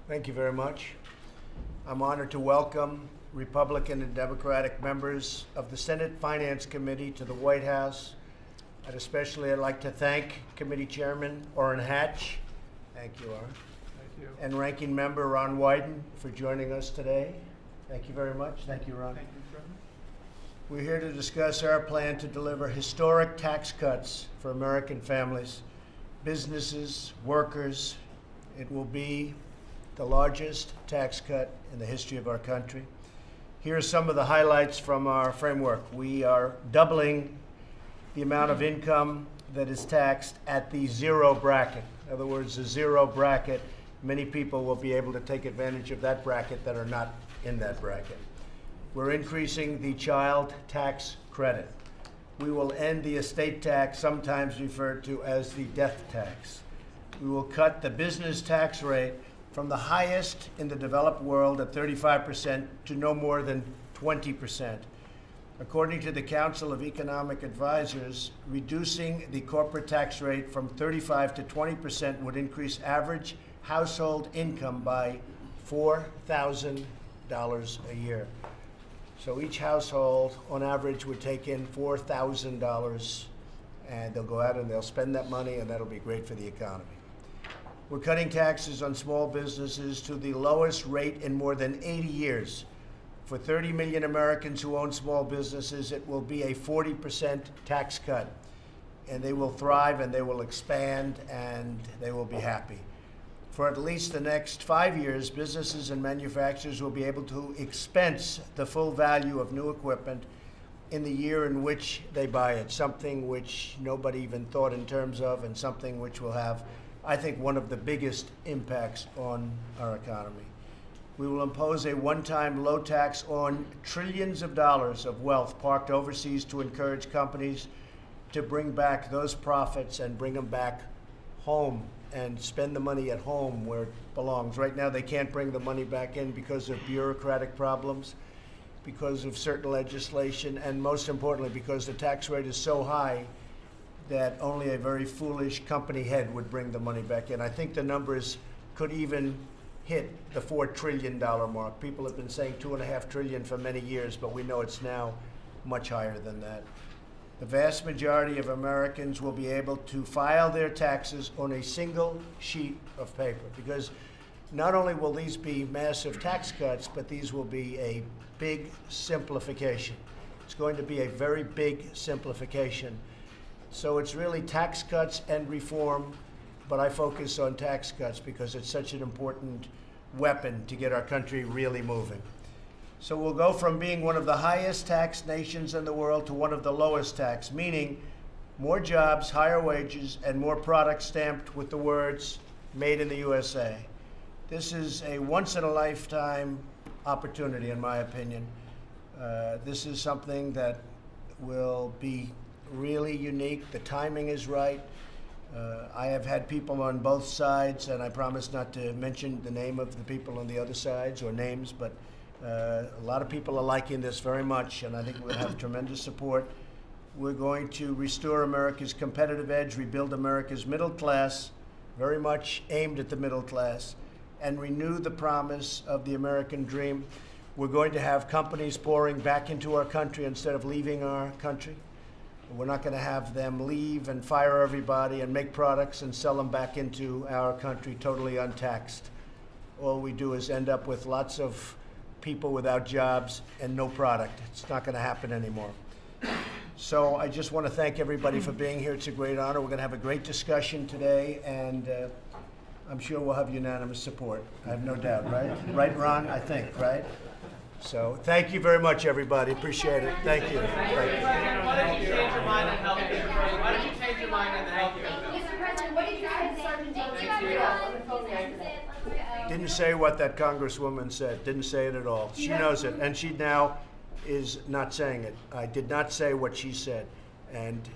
Thank you very much. I'm honored to welcome Republican and Democratic members of the Senate Finance Committee to the White House. And especially I'd like to thank Committee Chairman Orrin Hatch. Thank you, Orrin. Thank you. And Ranking Member Ron Wyden for joining us today. Thank you very much. Thank you, Ron. Thank you, Chairman. We're here to discuss our plan to deliver historic tax cuts for American families, businesses, workers. It will be the largest tax cut in the history of our country. Here are some of the highlights from our framework. We are doubling the amount of income that is taxed at the zero bracket. In other words, the zero bracket, many people will be able to take advantage of that bracket that are not in that bracket. We're increasing the child tax credit. We will end the estate tax, sometimes referred to as the death tax. We will cut the business tax rate from the highest in the developed world at 35% to no more than 20%. According to the Council of Economic Advisors, reducing the corporate tax rate from 35 to 20% would increase average household income by $4,000 a year. So each household, on average, would take in $4,000, and they'll go out and they'll spend that money, and that'll be great for the economy. We're cutting taxes on small businesses to the lowest rate in more than 80 years. For 30 million Americans who own small businesses, it will be a 40% tax cut. And they will thrive, and they will expand, and they will be happy. For at least the next 5 years, businesses and manufacturers will be able to expense the full value of new equipment in the year in which they buy it, something which nobody even thought in terms of, and something which will have, I think, one of the biggest impacts on our economy. We will impose a one-time low tax on trillions of dollars of wealth parked overseas to encourage companies to bring back those profits and bring them back home and spend the money at home where it belongs. Right now, they can't bring the money back in because of bureaucratic problems, because of certain legislation, and most importantly, because the tax rate is so high that only a very foolish company head would bring the money back in. I think the numbers could even hit the $4 trillion mark. People have been saying $2.5 trillion for many years, but we know it's now much higher than that. The vast majority of Americans will be able to file their taxes on a single sheet of paper, because not only will these be massive tax cuts, but these will be a big simplification. It's going to be a very big simplification. So it's really tax cuts and reform, but I focus on tax cuts because it's such an important weapon to get our country really moving. So we'll go from being one of the highest tax nations in the world to one of the lowest tax, meaning more jobs, higher wages, and more products stamped with the words, "Made in the USA." This is a once-in-a-lifetime opportunity, in my opinion. This is something that will be really unique. The timing is right. I have had people on both sides, and I promise not to mention the name of the people on the other sides or names, but a lot of people are liking this very much, and I think we'll have tremendous support. We're going to restore America's competitive edge, rebuild America's middle class, very much aimed at the middle class, and renew the promise of the American dream. We're going to have companies pouring back into our country instead of leaving our country. We're not going to have them leave and fire everybody and make products and sell them back into our country totally untaxed. All we do is end up with lots of people without jobs and no product. It's not going to happen anymore. So I just want to thank everybody for being here. It's a great honor. We're going to have a great discussion today, and I'm sure we'll have unanimous support. I have no doubt, right? Right, Ron? I think, right? So thank you very much, everybody. Appreciate it. Thank you. Why did you change your mind on health care? Why did you change your mind on the health care? Mr. President, what did you say to Sergeant Jones? Didn't say what that Congresswoman said. Didn't say it at all. She knows it, and she now is not saying it. I did not say what she said, and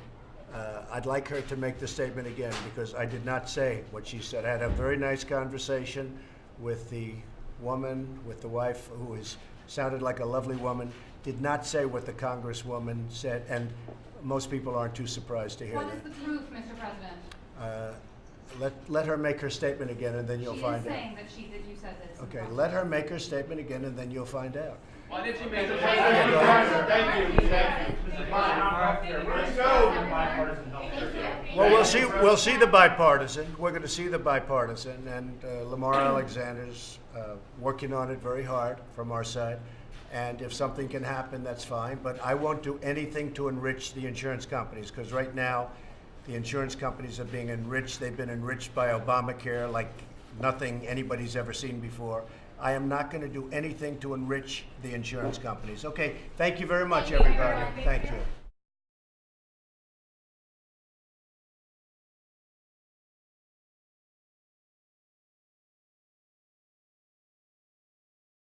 I'd like her to make the statement again, because I did not say what she said. I had a very nice conversation with the woman, with the wife, who sounded like a lovely woman, did not say what the Congresswoman said, and most people aren't too surprised to hear that. What is the proof, Mr. President? Let her make her statement again, and then you'll find She is out. saying that you said that it's Okay, impossible. let her make her statement again, and then you'll find out. Why did you make the Yeah, go ahead. Thank you. Let's go. Well, we'll see the bipartisan. We're going to see the bipartisan, and Lamar Alexander's working on it very hard from our side. And if something can happen, that's fine. But I won't do anything to enrich the insurance companies, because right now the insurance companies are being enriched. They've been enriched by Obamacare like nothing anybody's ever seen before. I am not going to do anything to enrich the insurance companies. Okay, thank you very much, everybody. Thank you.